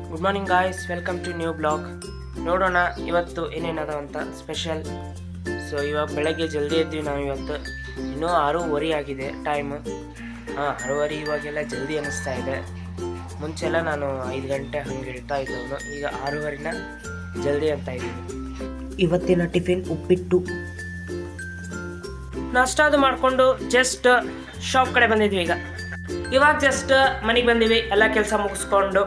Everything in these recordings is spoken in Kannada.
Good morning guys, welcome to new blog. ನೋಡೋಣ ಇವತ್ತು ಏನೇನದ ಅಂತ ಸ್ಪೆಷಲ್. ಸೊ ಇವಾಗ ಬೆಳಗ್ಗೆ ಜಲ್ದಿ ಎದ್ವಿ ನಾವು. ಇವತ್ತು ಇನ್ನೂ 6:30 ಆಗಿದೆ ಟೈಮು. 6:30 ಇವಾಗೆಲ್ಲ ಜಲ್ದಿ ಅನ್ನಿಸ್ತಾ ಇದೆ. ಮುಂಚೆಲ್ಲ ನಾನು 5 ಗಂಟೆ ಹಂಗೆ ಇಡ್ತಾ ಇದ್ದವನು, ಈಗ 6:30ನ ಜಲ್ದಿ ಅಂತ ಇದ್ದೀನಿ. ಇವತ್ತಿನ ಟಿಫಿನ್ ಉಪ್ಪಿಟ್ಟು. ನಾಷ್ಟ ಅದು ಮಾಡಿಕೊಂಡು ಜಸ್ಟ್ ಶಾಪ್ ಕಡೆ ಬಂದಿದ್ವಿ. ಇವಾಗ ಜಸ್ಟ್ ಮನೆಗೆ ಬಂದೀವಿ, ಎಲ್ಲ ಕೆಲಸ ಮುಗಿಸ್ಕೊಂಡು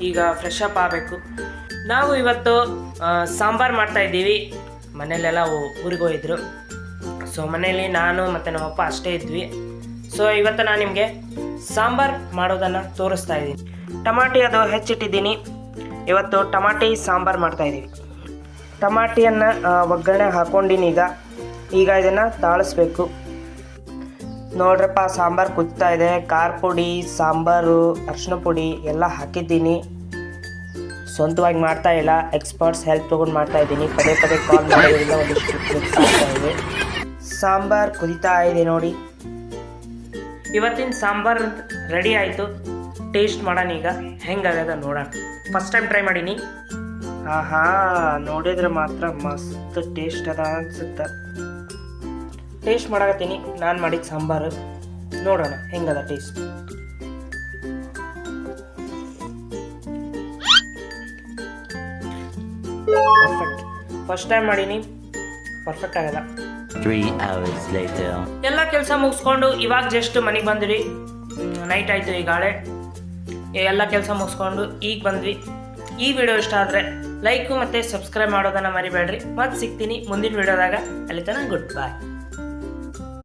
ಈಗ ಫ್ರೆಶ್ ಅಪ್ ಆಗಬೇಕು. ನಾವು ಇವತ್ತು ಸಾಂಬಾರು ಮಾಡ್ತಾಯಿದ್ದೀವಿ. ಮನೇಲೆಲ್ಲ ಊರಿಗೆ ಹೋಗಿದ್ರು. ಸೊ ಮನೇಲಿ ನಾನು ಮತ್ತು ನಮ್ಮಪ್ಪ ಅಷ್ಟೇ ಇದ್ವಿ. ಸೊ ಇವತ್ತು ನಾನು ನಿಮಗೆ ಸಾಂಬಾರು ಮಾಡೋದನ್ನು ತೋರಿಸ್ತಾ ಇದ್ದೀನಿ. ಟಮಾಟಿ ಅದು ಹೆಚ್ಚಿಟ್ಟಿದ್ದೀನಿ. ಇವತ್ತು ಟಮಾಟಿ ಸಾಂಬಾರು ಮಾಡ್ತಾಯಿದ್ದೀವಿ. ಟಮಾಟಿಯನ್ನು ಒಗ್ಗರಣೆ ಹಾಕ್ಕೊಂಡಿನಿ. ಈಗ ಇದನ್ನು ತಾಳಿಸ್ಬೇಕು. ನೋಡ್ರಪ್ಪ, ಸಾಂಬಾರು ಕುದ್ತಾ ಇದೆ. ಖಾರ ಪುಡಿ, ಸಾಂಬಾರು, ಅರಿಶಿನ ಪುಡಿ ಎಲ್ಲ ಹಾಕಿದ್ದೀನಿ. ಸ್ವಂತವಾಗಿ ಮಾಡ್ತಾ ಇಲ್ಲ, ಎಕ್ಸ್ಪರ್ಟ್ಸ್ ಹೆಲ್ಪ್ ತೊಗೊಂಡು ಮಾಡ್ತಾ ಇದ್ದೀನಿ. ಪದೇ ಪದೇ ಕಾಲ್ ಮಾಡೋದ್ರಿಂದ ಒಂದಿಷ್ಟು ಮಿಕ್ಸ್ ಆಗ್ತಾ ಇದೆ. ಸಾಂಬಾರು ಕುದಿತಾ ಇದೆ ನೋಡಿ. ಇವತ್ತಿನ ಸಾಂಬಾರು ರೆಡಿ ಆಯಿತು. ಟೇಸ್ಟ್ ಮಾಡೋಣ ಈಗ ಹೆಂಗಾಗದ ನೋಡೋಣ. ಫಸ್ಟ್ ಟೈಮ್ ಟ್ರೈ ಮಾಡೀನಿ. ನೋಡಿದ್ರೆ ಮಾತ್ರ ಮಸ್ತ್ ಟೇಸ್ಟ್ ಅದ ಅನ್ಸುತ್ತೆ. ಟೇಸ್ಟ್ ಮಾಡಕತ್ತೀನಿ ನಾನು ಮಾಡಿದ ಸಾಂಬಾರು. ನೋಡೋಣ ಹೆಂಗದ ಟೇಸ್ಟ್. ಪರ್ಫೆಕ್ಟ್. ಫಸ್ಟ್ ಟೈಮ್ ಮಾಡೀನಿ, ಪರ್ಫೆಕ್ಟ್ ಆಗಲ್ಲ. 3 hours later. ಎಲ್ಲ ಕೆಲಸ ಮುಗಿಸ್ಕೊಂಡು ಇವಾಗ ಜಸ್ಟ್ ಮನೆಗೆ ಬಂದ್ವಿ. ನೈಟ್ ಆಯಿತು ಈಗಾಳೆ. ಎಲ್ಲ ಕೆಲಸ ಮುಗಿಸ್ಕೊಂಡು ಈಗ ಬಂದ್ವಿ. ಈ ವಿಡಿಯೋ ಇಷ್ಟ ಆದರೆ ಲೈಕು ಮತ್ತು ಸಬ್ಸ್ಕ್ರೈಬ್ ಮಾಡೋದನ್ನು ಮರಿಬೇಡ್ರಿ. ಮತ್ತೆ ಸಿಗ್ತೀನಿ ಮುಂದಿನ ವಿಡಿಯೋದಾಗ. ಅಲ್ಲಿ ತನಕ ಗುಡ್ ಬಾಯ್.